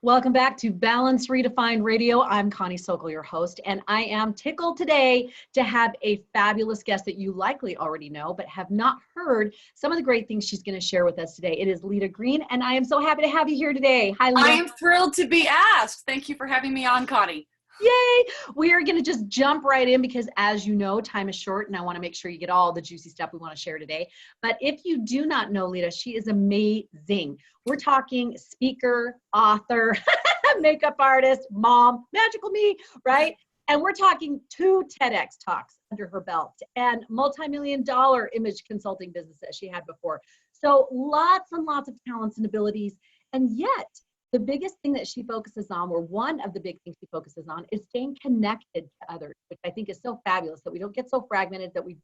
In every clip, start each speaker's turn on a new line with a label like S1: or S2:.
S1: Welcome back to Balance Redefined Radio. I'm Connie Sokol, your host, and I am tickled today to have a fabulous guest that you likely already know, but have not heard some of the great things she's going to share with us today. It is Leta Greene, and I am so happy to have you here today. Hi, Leta.
S2: I am thrilled to be asked. Thank you for having me on, Connie.
S1: Yay! We are going to just jump right in because, as you know, time is short and I want to make sure you get all the juicy stuff we want to share today. But if you do not know Leta, she is amazing. We're talking speaker, author, makeup artist, mom, magical me, right? And we're talking 2 TEDx talks under her belt and multi-million-dollar image consulting business that she had before. So lots and lots of talents and abilities. And yet, the biggest thing that she focuses on, or one of the big things she focuses on, is staying connected to others, which I think is so fabulous, that we don't get so fragmented that we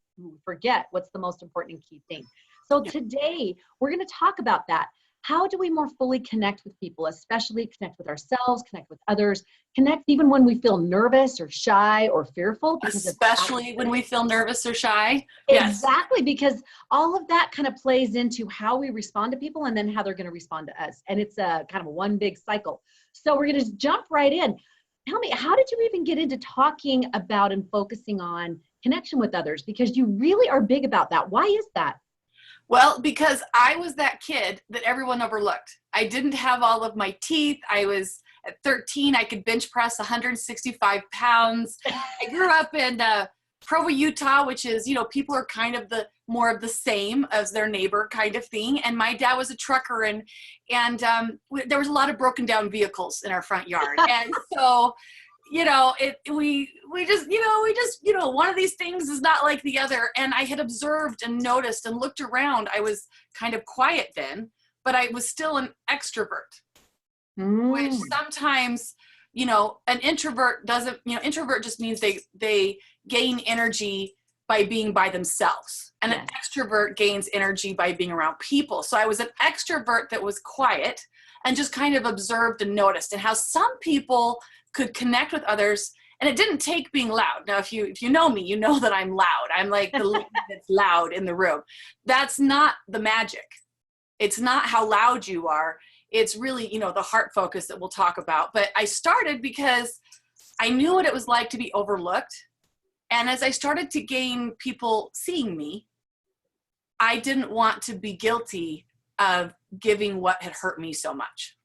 S1: forget what's the most important and key thing. So today, we're going to talk about that. How do we more fully connect with people, especially connect with ourselves, connect with others, connect even when we feel nervous or shy or fearful?
S2: Especially when we feel nervous or shy.
S1: Exactly, because all of that kind of plays into how we respond to people and then how they're going to respond to us. And it's a kind of one big cycle. So we're going to jump right in. Tell me, how did you even get into talking about and focusing on connection with others? Because you really are big about that. Why is that?
S2: Well, because I was that kid that everyone overlooked. I didn't have all of my teeth. I was at 13, I could bench press 165 pounds. I grew up in Provo, Utah, which is, people are kind of more of the same as their neighbor kind of thing. And my dad was a trucker and there was a lot of broken down vehicles in our front yard. And so, we just, one of these things is not like the other. And I had observed and noticed and looked around. I was kind of quiet then, but I was still an extrovert, which sometimes, an introvert doesn't, introvert just means they gain energy by being by themselves. And an extrovert gains energy by being around people. So I was an extrovert that was quiet and just kind of observed and noticed, and how some people could connect with others. And it didn't take being loud. Now, if you know me, you know that I'm loud. I'm like the lady that's loud in the room. That's not the magic. It's not how loud you are. It's really, the heart focus that we'll talk about. But I started because I knew what it was like to be overlooked. And as I started to gain people seeing me, I didn't want to be guilty of giving what had hurt me so much.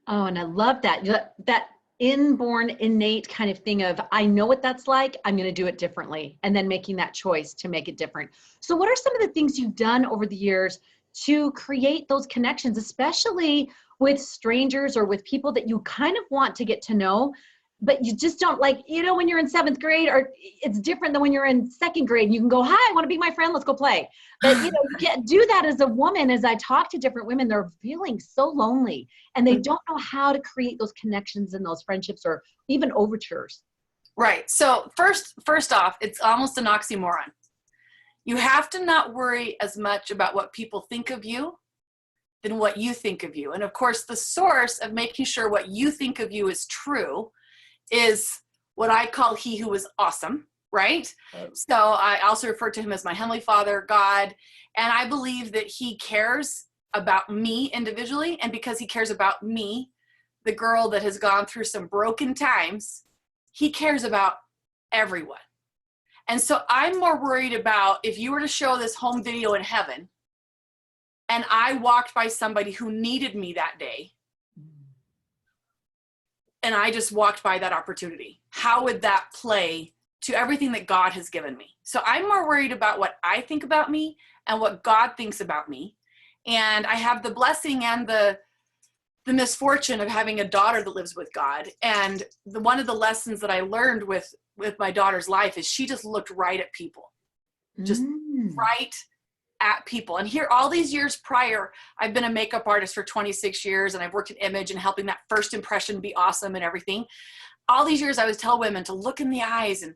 S1: Oh, and I love that. That inborn, innate kind of thing of, I know what that's like, I'm going to do it differently, and then making that choice to make it different. So what are some of the things you've done over the years to create those connections, especially with strangers or with people that you kind of want to get to know, but you just don't, like, when you're in 7th grade, or it's different than when you're in 2nd grade and you can go, hi, I want to be my friend, let's go play. But you can't do that as a woman. As I talk to different women, they're feeling so lonely and they don't know how to create those connections and those friendships or even overtures.
S2: Right. So first off, it's almost an oxymoron. You have to not worry as much about what people think of you than what you think of you. And of course, the source of making sure what you think of you is true is what I call He who is awesome, right? So I also refer to him as my Heavenly Father, God, and I believe that He cares about me individually, and because He cares about me, the girl that has gone through some broken times, He cares about everyone. And so I'm more worried about, if you were to show this home video in heaven, and I walked by somebody who needed me that day, and I just walked by that opportunity, how would that play to everything that God has given me? So I'm more worried about what I think about me and what God thinks about me. And I have the blessing and the misfortune of having a daughter that lives with God. And one of the lessons that I learned with my daughter's life is she just looked right at people, just right at people. And here, all these years prior, I've been a makeup artist for 26 years, and I've worked in image and helping that first impression be awesome and everything. All these years, I would tell women to look in the eyes and,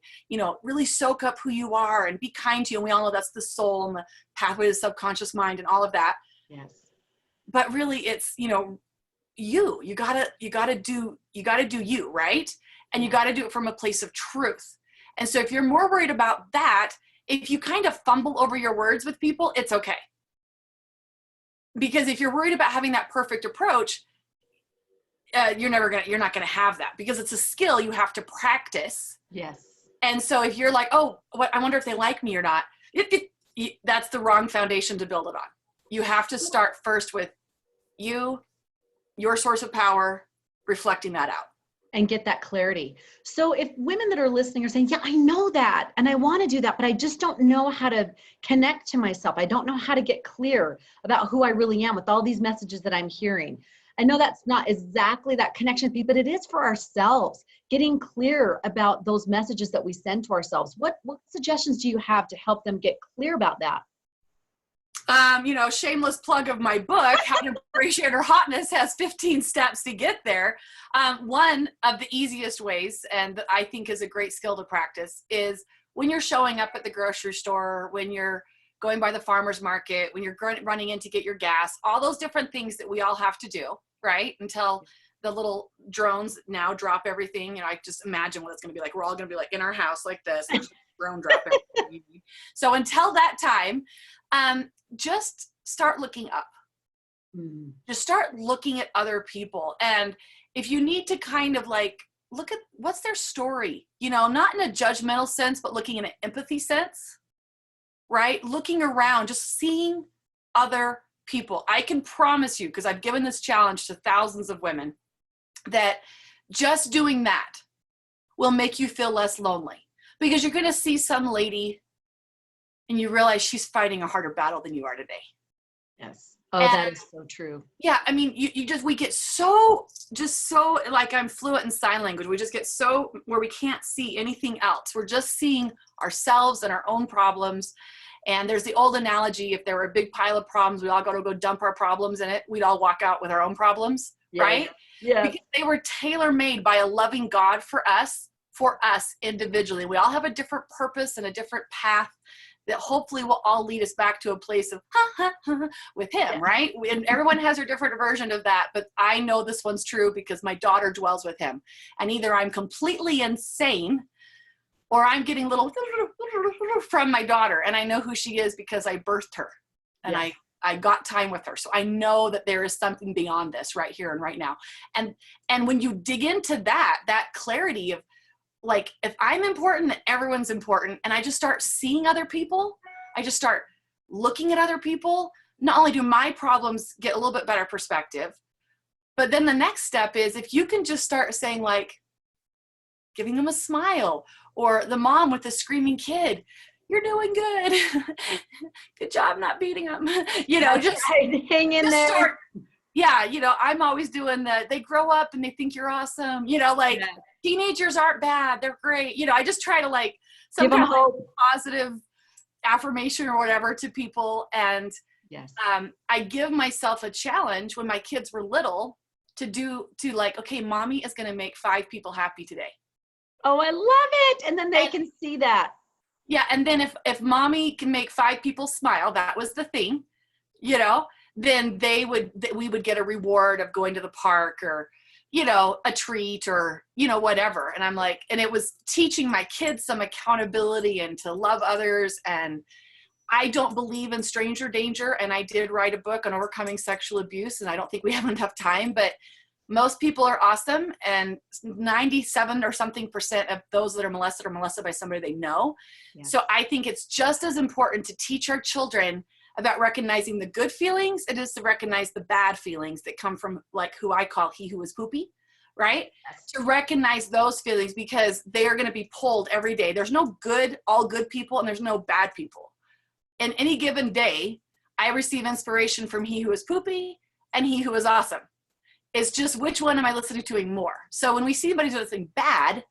S2: really soak up who you are and be kind to you. And we all know that's the soul and the pathway to the subconscious mind and all of that.
S1: Yes.
S2: But really, it's, you gotta do you, right? And you gotta do it from a place of truth. And so if you're more worried about that, if you kind of fumble over your words with people, it's okay. Because if you're worried about having that perfect approach, you're not gonna have that, because it's a skill you have to practice.
S1: Yes.
S2: And so if you're like, oh, I wonder if they like me or not, that's the wrong foundation to build it on. You have to start first with your source of power, reflecting that out.
S1: And get that clarity. So if women that are listening are saying, yeah, I know that, and I want to do that, but I just don't know how to connect to myself. I don't know how to get clear about who I really am with all these messages that I'm hearing. I know that's not exactly that connection, but it is for ourselves, getting clear about those messages that we send to ourselves. What suggestions do you have to help them get clear about that?
S2: Shameless plug of my book, How to Appreciate Your Hotness, has 15 steps to get there. One of the easiest ways, and I think is a great skill to practice, is when you're showing up at the grocery store, when you're going by the farmer's market, when you're running in to get your gas, all those different things that we all have to do, right? Until the little drones now drop everything. I just imagine what it's going to be like. We're all going to be like in our house like this, and drone drop everything. So until that time, just start looking up. Just start looking at other people. And if you need to kind of like look at what's their story, not in a judgmental sense, but looking in an empathy sense, right? Looking around, just seeing other people. I can promise you, because I've given this challenge to thousands of women, that just doing that will make you feel less lonely, because you're going to see some lady and you realize she's fighting a harder battle than you are today.
S1: Yes. Oh, that is so true.
S2: Yeah. I mean, we get so like, I'm fluent in sign language. We just get so where we can't see anything else. We're just seeing ourselves and our own problems. And there's the old analogy, if there were a big pile of problems, we all got to go dump our problems in it. We'd all walk out with our own problems, right?
S1: Yeah.
S2: Because they were tailor-made by a loving God for us individually. We all have a different purpose and a different path that hopefully will all lead us back to a place of with him, right? And everyone has their different version of that, but I know this one's true because my daughter dwells with him. And either I'm completely insane or I'm getting little from my daughter, and I know who she is because I birthed her and I got time with her. So I know that there is something beyond this right here and right now. And when you dig into that clarity of, like, if I'm important, then everyone's important. And I just start seeing other people. I just start looking at other people. Not only do my problems get a little bit better perspective, but then the next step is if you can just start saying, like, giving them a smile, or the mom with the screaming kid, you're doing good. Good job not beating them. Just
S1: hang in there.
S2: I'm always doing they grow up and they think you're awesome. Teenagers aren't bad. They're great. I just try to like some kind of positive affirmation or whatever to people. And I give myself a challenge when my kids were little to like, okay, mommy is going to make 5 people happy today.
S1: Oh, I love it. And then they can see that.
S2: Yeah. And then if mommy can make 5 people smile, that was the thing, then we would get a reward of going to the park or, a treat or, whatever. And I'm like, and it was teaching my kids some accountability and to love others. And I don't believe in stranger danger. And I did write a book on overcoming sexual abuse. And I don't think we have enough time, but most people are awesome. And 97 or something % of those that are molested by somebody they know. Yeah. So I think it's just as important to teach our children about recognizing the good feelings. It is to recognize the bad feelings that come from, like, who I call he who is poopy, right? Yes. To recognize those feelings, because they are going to be pulled every day. There's no all good people, and there's no bad people. In any given day, I receive inspiration from he who is poopy and he who is awesome. It's just, which one am I listening to more? So when we see somebody doing something bad,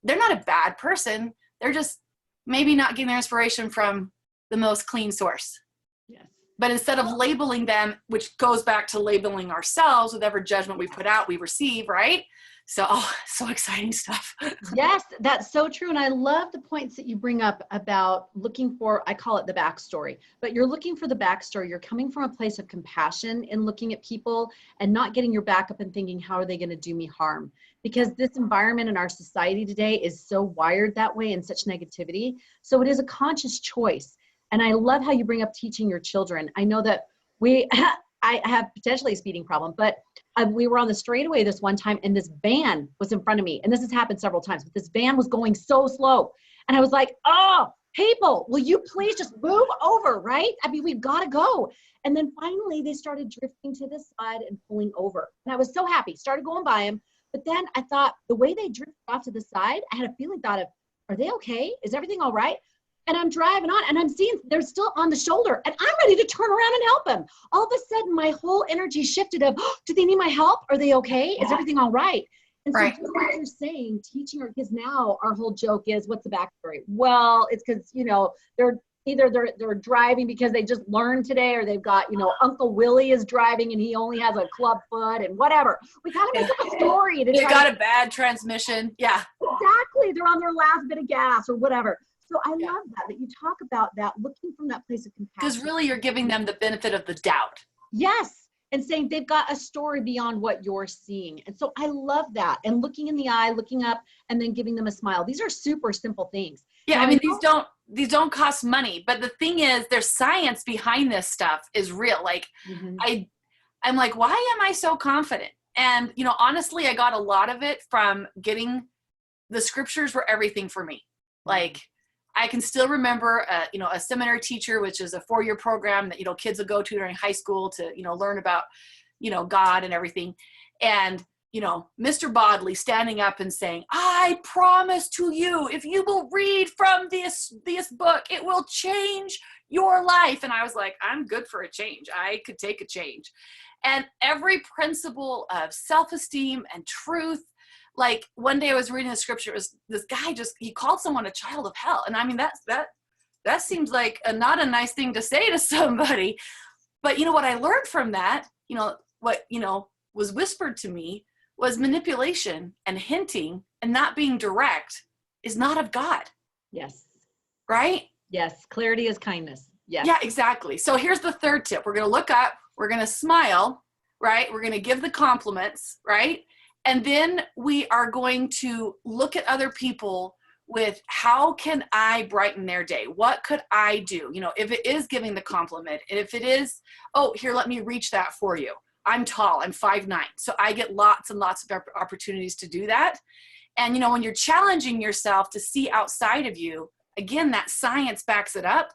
S2: they're not a bad person. They're just maybe not getting their inspiration from the most clean source. Yes. But instead of labeling them, which goes back to labeling ourselves with every judgment we put out, we receive, right? So, so exciting stuff.
S1: Yes, that's so true. And I love the points that you bring up about looking for, I call it the backstory, but you're looking for the backstory. You're coming from a place of compassion in looking at people and not getting your back up and thinking, how are they going to do me harm? Because this environment in our society today is so wired that way and such negativity. So it is a conscious choice. And I love how you bring up teaching your children. I know that I have potentially a speeding problem, but we were on the straightaway this one time and this van was in front of me. And this has happened several times, but this van was going so slow. And I was like, oh, people, will you please just move over, right? I mean, we've got to go. And then finally they started drifting to the side and pulling over. And I was so happy, started going by them. But then I thought the way they drifted off to the side, I had a feeling thought of, are they okay? Is everything all right? And I'm driving on and I'm seeing they're still on the shoulder and I'm ready to turn around and help them. All of a sudden, my whole energy shifted of, oh, do they need my help? Are they okay? Is everything all right? And so just like you're saying, teaching our kids now, our whole joke is, what's the backstory? Well, it's because, you know, they're driving because they just learned today, or they've got, you know, Uncle Willie is driving and he only has a club foot and whatever. We kind of make up a story.
S2: They got a bad transmission. Yeah.
S1: Exactly. They're on their last bit of gas or whatever. So I love that you talk about that, looking from that place of compassion.
S2: Because really you're giving them the benefit of the doubt.
S1: Yes. And saying they've got a story beyond what you're seeing. And so I love that. And looking in the eye, looking up, and then giving them a smile. These are super simple things.
S2: Yeah, now, I mean, these don't cost money. But the thing is, there's science behind this stuff is real. Like, I'm like, why am I so confident? And, you know, honestly, I got a lot of it from getting the scriptures were everything for me. Like, I can still remember, you know, a seminary teacher, which is a 4-year program that, you know, kids will go to during high school to, you know, learn about, you know, God and everything. And, you know, Mr. Bodley standing up and saying, I promise to you, if you will read from this book, it will change your life. And I was like, I'm good for a change. I could take a change. And every principle of self-esteem and truth. Like one day I was reading the scripture, it was this guy he called someone a child of hell. And I mean, that seems like not a nice thing to say to somebody. But you know what I learned from that, you know, what, you know, was whispered to me was manipulation and hinting and not being direct is not of God.
S1: Yes.
S2: Right?
S1: Yes. Clarity is kindness. Yes.
S2: Yeah, exactly. So here's the third tip. We're going to look up, we're going to smile, right? We're going to give the compliments, right? And then we are going to look at other people with how can I brighten their day? What could I do? You know, if it is giving the compliment, and if it is, oh, here, let me reach that for you. I'm tall, I'm 5'9". So I get lots and lots of opportunities to do that. And, you know, when you're challenging yourself to see outside of you, again, that science backs it up.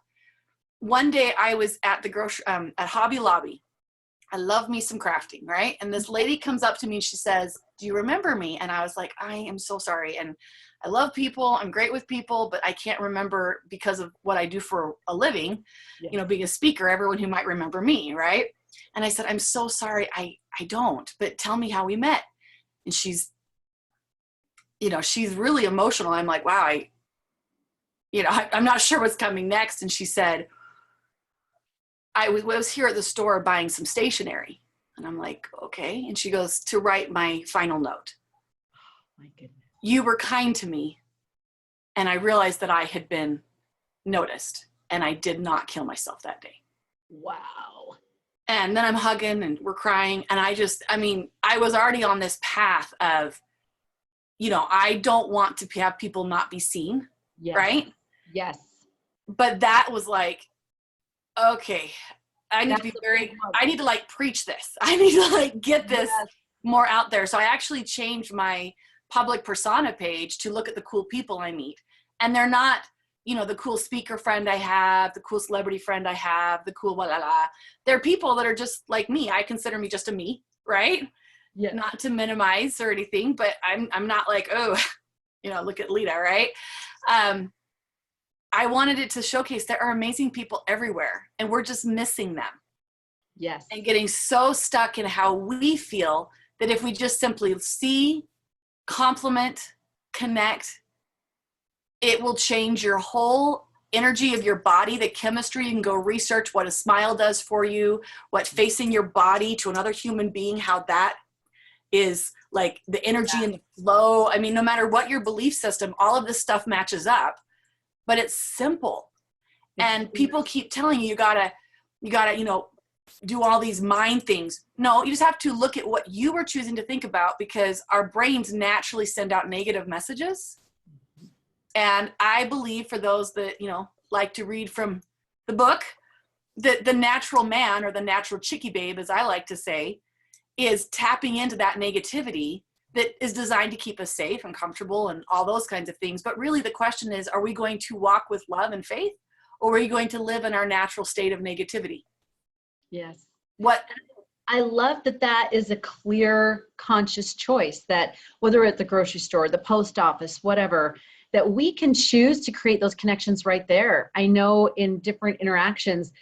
S2: One day I was at at Hobby Lobby. I love me some crafting, right? And this lady comes up to me and she says, do you remember me? And I was like, I am so sorry. And I love people. I'm great with people, but I can't remember because of what I do for a living, you know, being a speaker, everyone who might remember me, right? And I said, I'm so sorry. I don't, but tell me how we met. And she's, you know, she's really emotional. I'm like, wow, I'm not sure what's coming next. And she said, I was here at the store buying some stationery. And I'm like, okay. And she goes, to write my final note.
S1: Oh, my goodness. You
S2: were kind to me. And I realized that I had been noticed. And I did not kill myself that day.
S1: Wow.
S2: And then I'm hugging and we're crying. And I was already on this path of, you know, I don't want to have people not be seen.
S1: Yes.
S2: Right?
S1: Yes.
S2: But that was like, okay, I need to like preach this. I need to like get this more out there. So I actually changed my public persona page to look at the cool people I meet. And they're not, you know, the cool speaker friend I have, the cool celebrity friend I have, the cool blah, blah, blah. They're people that are just like me. I consider me just a me, right? Yeah. Not to minimize or anything, but I'm not like, oh, you know, look at Leta, right? I wanted it to showcase there are amazing people everywhere and we're just missing them.
S1: Yes.
S2: And getting so stuck in how we feel that if we just simply see, compliment, connect, it will change your whole energy of your body, the chemistry. You can go research what a smile does for you, what facing your body to another human being, how that is like the energy and the flow. I mean, no matter what your belief system, all of this stuff matches up. But it's simple. And people keep telling you, you gotta, you know, do all these mind things. No, you just have to look at what you are choosing to think about because our brains naturally send out negative messages. And I believe for those that, you know, like to read from the book, the natural man, or the natural chickie babe, as I like to say, is tapping into that negativity that is designed to keep us safe and comfortable and all those kinds of things. But really the question is, are we going to walk with love and faith, or are we going to live in our natural state of negativity?
S1: Yes.
S2: What
S1: I love that that is a clear, conscious choice, that whether at the grocery store, the post office, whatever, that we can choose to create those connections right there. I know in different interactions,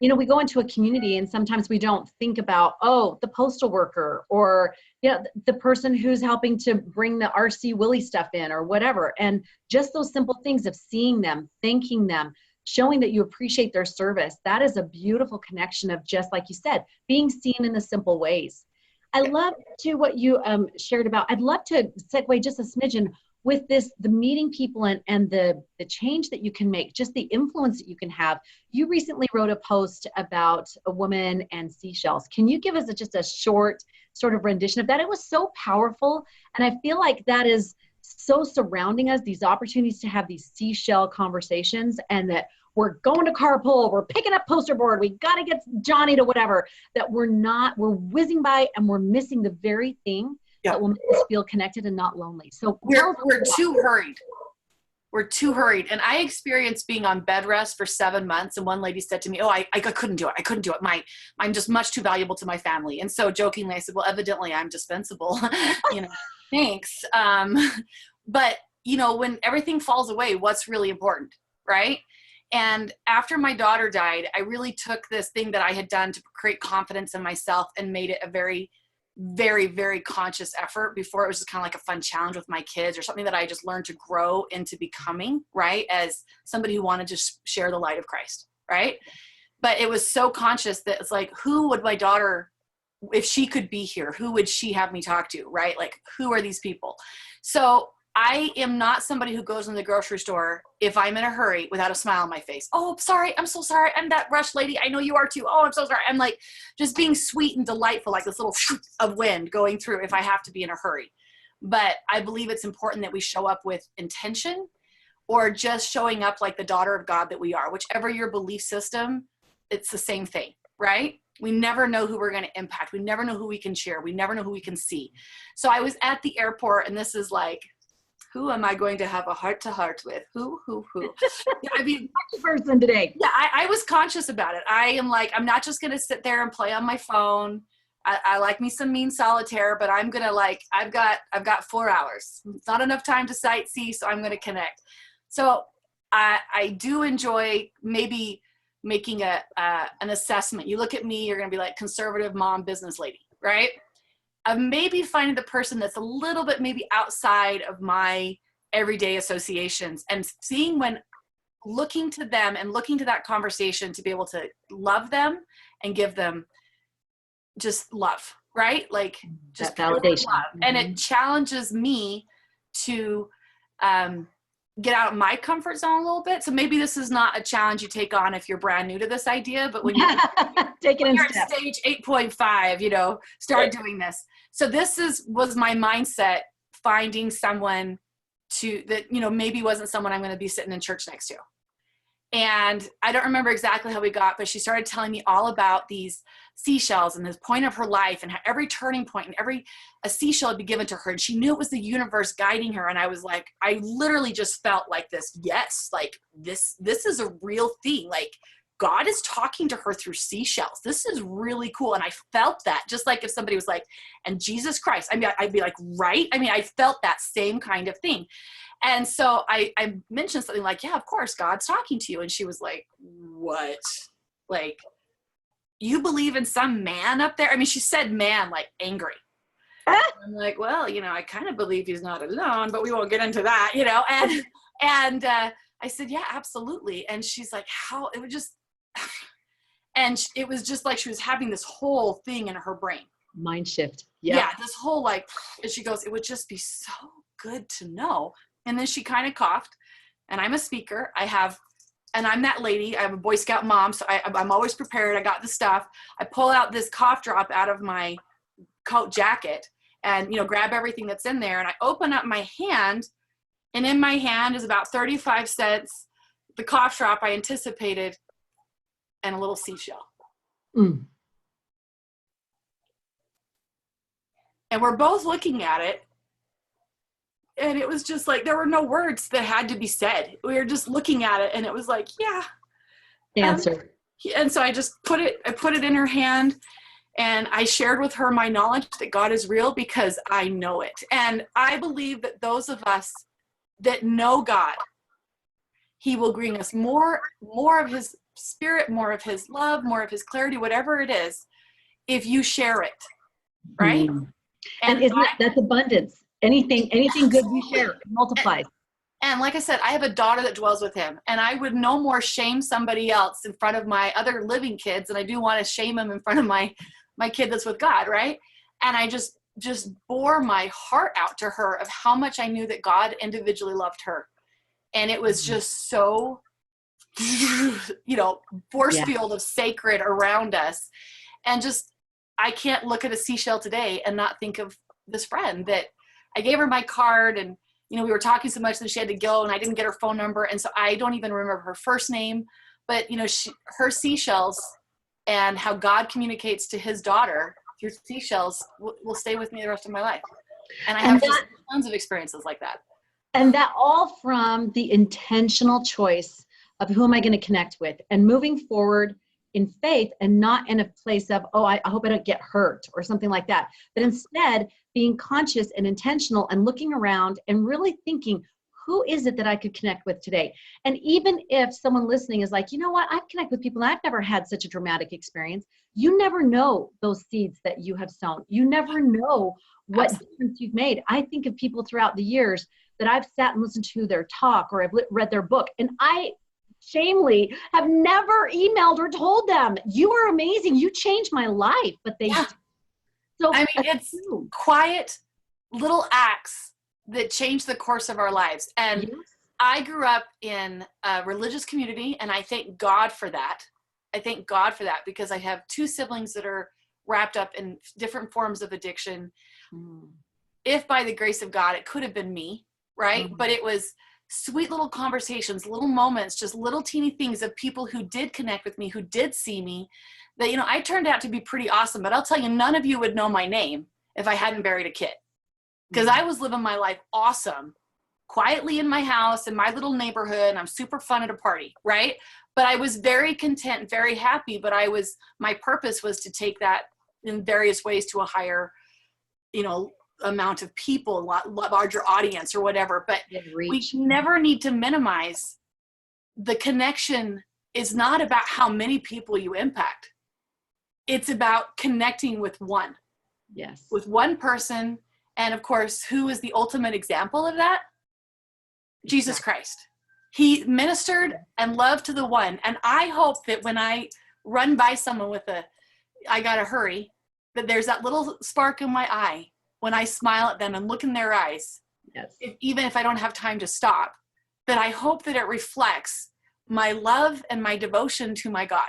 S1: you know, we go into a community and sometimes we don't think about, oh, the postal worker, or, you know, the person who's helping to bring the RC Willie stuff in or whatever. And just those simple things of seeing them, thanking them, showing that you appreciate their service. That is a beautiful connection of, just like you said, being seen in the simple ways. I love to what you shared about. I'd love to segue just a smidgen with this, the meeting people and the change that you can make, just the influence that you can have. You recently wrote a post about a woman and seashells. Can you give us just a short sort of rendition of that? It was so powerful. And I feel like that is so surrounding us, these opportunities to have these seashell conversations, and that we're going to carpool, we're picking up poster board, we got to get Johnny to whatever, that we're whizzing by and we're missing the very thing that will make us feel connected and not lonely. So
S2: we're too hurried. We're too hurried. And I experienced being on bed rest for 7 months. And one lady said to me, oh, I couldn't do it. I couldn't do it. I'm just much too valuable to my family. And so jokingly, I said, well, evidently I'm dispensable, you know, thanks. But you know, when everything falls away, what's really important, right? And after my daughter died, I really took this thing that I had done to create confidence in myself and made it a very, very, very conscious effort. Before, it was just kind of like a fun challenge with my kids, or something that I just learned to grow into becoming, right? As somebody who wanted to share the light of Christ, right? But it was so conscious that it's like, who would my daughter, if she could be here, who would she have me talk to, right? Like, who are these people? So I am not somebody who goes in the grocery store if I'm in a hurry without a smile on my face. Oh, sorry. I'm so sorry. I'm that rush lady. I know you are too. Oh, I'm so sorry. I'm like just being sweet and delightful, like this little of wind going through if I have to be in a hurry. But I believe it's important that we show up with intention, or just showing up like the daughter of God that we are. Whichever your belief system, it's the same thing, right? We never know who we're going to impact. We never know who we can share. We never know who we can see. So I was at the airport, and this is like, who am I going to have a heart-to-heart with? Who? Yeah, I mean,
S1: person today.
S2: Yeah, I was conscious about it. I am like, I'm not just going to sit there and play on my phone. I like me some mean solitaire, but I'm going to like, I've got 4 hours. It's not enough time to sightsee, so I'm going to connect. So I do enjoy maybe making an assessment. You look at me, you're going to be like, conservative mom, business lady, right? Of maybe finding the person that's a little bit maybe outside of my everyday associations, and seeing, when looking to them and looking to that conversation, to be able to love them and give them just love, right? Like just
S1: that validation.
S2: Love. Mm-hmm. And it challenges me to get out of my comfort zone a little bit. So maybe this is not a challenge you take on if you're brand new to this idea, but when you're
S1: take it in
S2: at stage 8.5, you know, start doing this. So this was my mindset, finding someone that, you know, maybe wasn't someone I'm going to be sitting in church next to. And I don't remember exactly how we got, but she started telling me all about these seashells and the point of her life, and how every turning point and a seashell had been given to her. And she knew it was the universe guiding her. And I was like, I literally just felt like this. Yes. Like this is a real thing. Like God is talking to her through seashells. This is really cool. And I felt that, just like if somebody was like, and Jesus Christ, I mean, I'd be like, right. I mean, I felt that same kind of thing. And so I mentioned something like, yeah, of course, God's talking to you. And she was like, what? Like, you believe in some man up there? I mean, she said man, like angry. I'm like, well, you know, I kind of believe he's not alone, but we won't get into that, you know? And I said, yeah, absolutely. And she's like, how? It would just, and it was just like she was having this whole thing in her brain.
S1: Mind shift.
S2: Yep. Yeah, this whole like, and she goes, it would just be so good to know. And then she kind of coughed, and I'm a speaker. And I'm that lady. I have a Boy Scout mom, so I'm always prepared. I got the stuff. I pull out this cough drop out of my coat jacket, and, you know, grab everything that's in there. And I open up my hand, and in my hand is about 35 cents, the cough drop I anticipated. and a little seashell.
S1: Mm.
S2: And we're both looking at it. And it was just like, there were no words that had to be said. We were just looking at it, and it was like, yeah.
S1: Answer.
S2: And so I just put it in her hand, and I shared with her my knowledge that God is real, because I know it. And I believe that those of us that know God, he will bring us more of his spirit, more of his love, more of his clarity, whatever it is, if you share it. Right?
S1: Mm. And isn't that's abundance? Anything good you share, it multiplies.
S2: And like I said, I have a daughter that dwells with him, and I would no more shame somebody else in front of my other living kids than I do want to shame him in front of my kid that's with God, right? And I just bore my heart out to her of how much I knew that God individually loved her. And it was just so, force field of sacred around us. And just, I can't look at a seashell today and not think of this friend that I gave her my card, and we were talking so much that she had to go, and I didn't get her phone number, and so I don't even remember her first name. But her seashells and how God communicates to his daughter through seashells will stay with me the rest of my life. And I have just tons of experiences like that.
S1: And that all from the intentional choice of who am I going to connect with, and moving forward in faith, and not in a place of, oh, I hope I don't get hurt or something like that. But instead being conscious and intentional and looking around and really thinking, who is it that I could connect with today? And even if someone listening is like, you know what, I've connected with people and I've never had such a dramatic experience. You never know those seeds that you have sown. You never know what difference you've made. I think of people throughout the years that I've sat and listened to their talk, or I've read their book, and I shamefully have never emailed or told them, you are amazing, you changed my life. But they so
S2: I mean, it's quiet little acts that change the course of our lives. And I grew up in a religious community, and I thank God for that. I thank God for that, because I have two siblings that are wrapped up in different forms of addiction. If by the grace of God, it could have been me, right? But it was sweet little conversations, little moments, just little teeny things of people who did connect with me, who did see me, that, I turned out to be pretty awesome. But I'll tell you, none of you would know my name if I hadn't buried a kid, because I was living my life awesome, quietly in my house, in my little neighborhood, and I'm super fun at a party, right? But I was very content, very happy, but my purpose was to take that in various ways to a higher, amount of people, larger audience or whatever. But we never need to minimize the connection. Is not about how many people you impact. It's about connecting with one.
S1: Yes.
S2: With one person. And of course, who is the ultimate example of that? Jesus Christ. He ministered and loved to the one. And I hope that when I run by someone with I gotta hurry, that there's that little spark in my eye when I smile at them and look in their eyes, even if I don't have time to stop, that I hope that it reflects my love and my devotion to my God.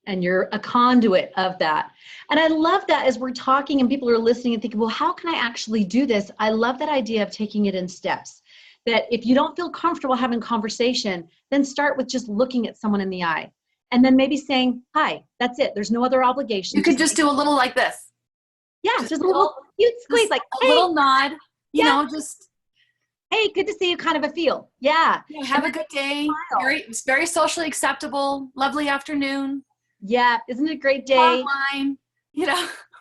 S1: And you're a conduit of that. And I love that as we're talking and people are listening and thinking, well, how can I actually do this? I love that idea of taking it in steps. That if you don't feel comfortable having conversation, then start with just looking at someone in the eye. And then maybe saying, hi, that's it. There's no other obligation.
S2: You could just do a little like this.
S1: Yeah, just a little cute squeeze, like
S2: a little nod, just,
S1: hey, good to see you, kind of a feel. Yeah.
S2: Have a good day. It's very socially acceptable. Lovely afternoon.
S1: Yeah. Isn't it a great day?
S2: Online,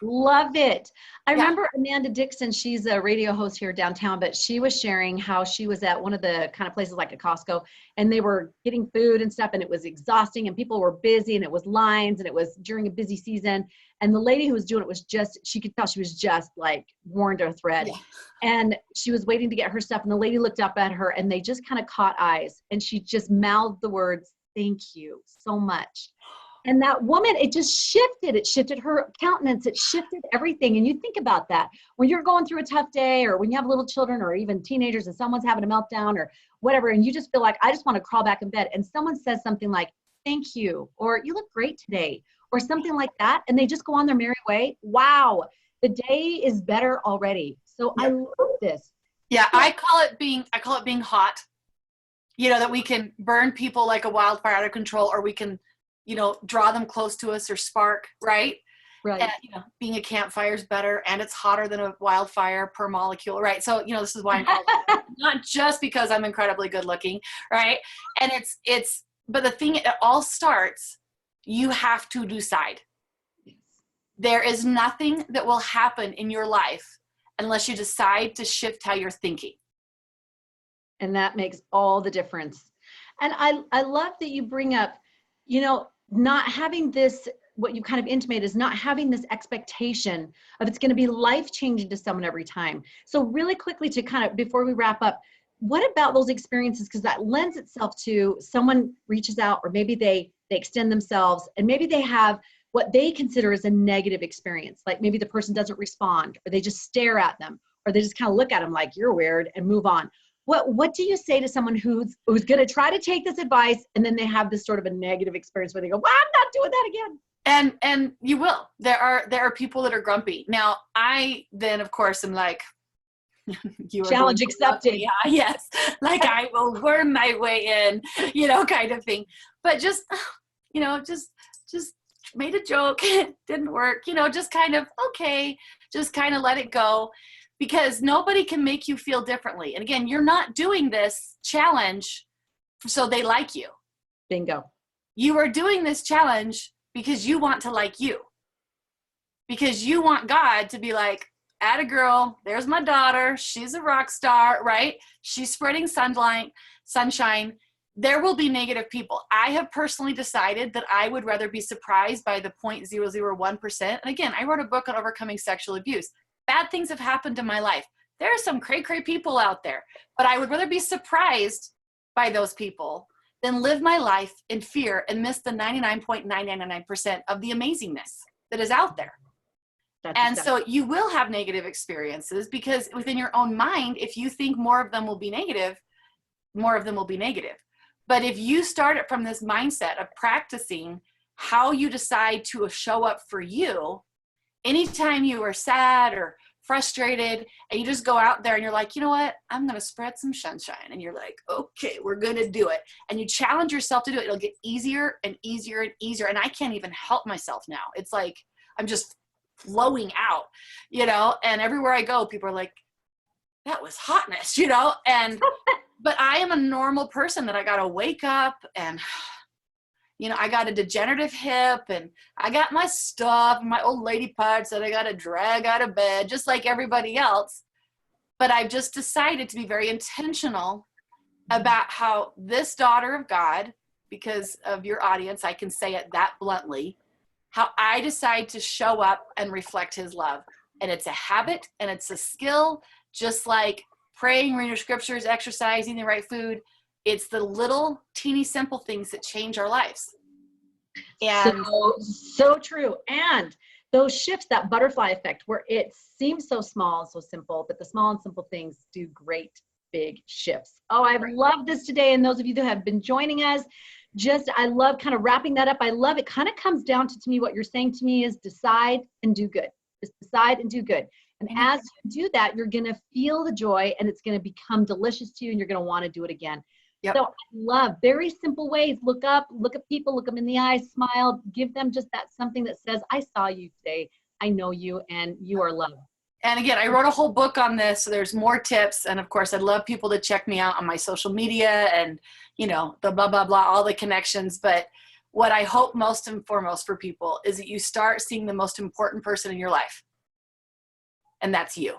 S1: Love it. I remember Amanda Dixon, she's a radio host here downtown, but she was sharing how she was at one of the kind of places like a Costco, and they were getting food and stuff, and it was exhausting, and people were busy, and it was lines, and it was during a busy season. And the lady who was doing it was she could tell she was just like worn to a thread. Yeah. And she was waiting to get her stuff, and the lady looked up at her, and they just kind of caught eyes, and she just mouthed the words, "Thank you so much." And that woman, it just shifted. It shifted her countenance. It shifted everything. And you think about that when you're going through a tough day, or when you have little children or even teenagers and someone's having a meltdown or whatever, and you just feel like, I just want to crawl back in bed. And someone says something like, "Thank you," or "You look great today," or something like that. And they just go on their merry way. Wow. The day is better already. So I love this.
S2: Yeah. I call it being hot, that we can burn people like a wildfire out of control, or we can draw them close to us or spark, right?
S1: Right.
S2: And, being a campfire is better, and it's hotter than a wildfire per molecule, right? So, this is why I'm called not just because I'm incredibly good looking, right? And but the thing, it all starts, you have to decide.
S1: Yes.
S2: There is nothing that will happen in your life unless you decide to shift how you're thinking.
S1: And that makes all the difference. And I love that you bring up, not having this, what you kind of intimate is not having this expectation of it's going to be life-changing to someone every time. So really quickly to kind of, before we wrap up, what about those experiences? Because that lends itself to someone reaches out, or maybe they extend themselves, and maybe they have what they consider as a negative experience. Like maybe the person doesn't respond, or they just stare at them, or they just kind of look at them like you're weird and move on. What do you say to someone who's going to try to take this advice, and then they have this sort of a negative experience where they go, well, I'm not doing that again?
S2: And you will. There are people that are grumpy. Now, I then, of course, am like, you are
S1: challenge accepted.
S2: Yeah, yes. Like I will worm my way in, kind of thing. But just made a joke. It didn't work. Just kind of, okay, just kind of let it go. Because nobody can make you feel differently. And again, you're not doing this challenge so they like you.
S1: Bingo.
S2: You are doing this challenge because you want to like you. Because you want God to be like, atta girl, there's my daughter. She's a rock star, right? She's spreading sunshine. There will be negative people. I have personally decided that I would rather be surprised by the 0.001%. And again, I wrote a book on overcoming sexual abuse. Bad things have happened in my life. There are some cray-cray people out there, but I would rather be surprised by those people than live my life in fear and miss the 99.999% of the amazingness that is out there. So you will have negative experiences, because within your own mind, if you think more of them will be negative, more of them will be negative. But if you start it from this mindset of practicing how you decide to show up for you, anytime you are sad or frustrated and you just go out there and you're like, you know what, I'm going to spread some sunshine. And you're like, okay, we're going to do it. And you challenge yourself to do it. It'll get easier and easier and easier. And I can't even help myself now. It's like, I'm just flowing out, and everywhere I go, people are like, that was hotness, and, but I am a normal person that I got to wake up and, I got a degenerative hip, and I got my stuff, my old lady parts that I got to drag out of bed, just like everybody else. But I've just decided to be very intentional about how this daughter of God, because of your audience, I can say it that bluntly, how I decide to show up and reflect his love. And it's a habit and it's a skill, just like praying, reading your scriptures, exercise, eating the right food. It's the little teeny simple things that change our lives. And
S1: so true. And those shifts, that butterfly effect, where it seems so small and so simple, but the small and simple things do great big shifts. Oh, I've loved this today. And those of you that have been joining us, I love kind of wrapping that up. I love it. Kind of comes down to me, what you're saying to me is decide and do good. Just decide and do good. And as you do that, you're going to feel the joy, and it's going to become delicious to you, and you're going to want to do it again. Yep. So I love very simple ways. Look up, look at people, look them in the eyes, smile, give them just that something that says, I saw you today. I know you, and you are loved.
S2: And again, I wrote a whole book on this, so there's more tips. And of course, I'd love people to check me out on my social media and, the blah, blah, blah, all the connections. But what I hope most and foremost for people is that you start seeing the most important person in your life. And that's you.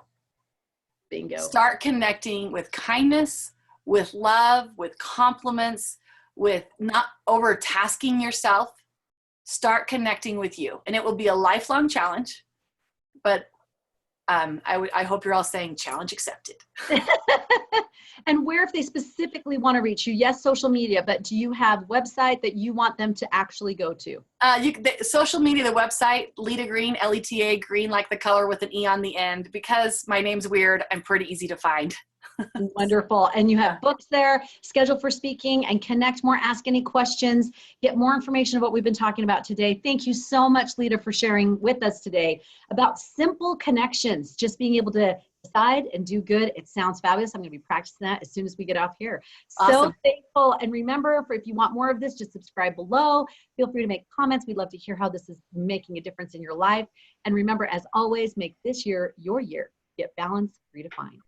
S1: Bingo.
S2: Start connecting with kindness, with love, with compliments, with not overtasking yourself. Start connecting with you. And it will be a lifelong challenge, but I hope you're all saying challenge accepted.
S1: And where, if they specifically want to reach you, yes, social media, but do you have a website that you want them to actually go to?
S2: Social media, the website, Leta Greene, Leta Greene, like the color with an E on the end. Because my name's weird, I'm pretty easy to find.
S1: Wonderful. And you have books there, scheduled for speaking, and connect more, ask any questions, get more information of what we've been talking about today. Thank you so much, Leta, for sharing with us today about simple connections, just being able to aside and do good. It sounds fabulous. I'm going to be practicing that as soon as we get off here.
S2: Awesome.
S1: So thankful. And remember, if you want more of this, just subscribe below. Feel free to make comments. We'd love to hear how this is making a difference in your life. And remember, as always, make this year your year. Get balance redefined.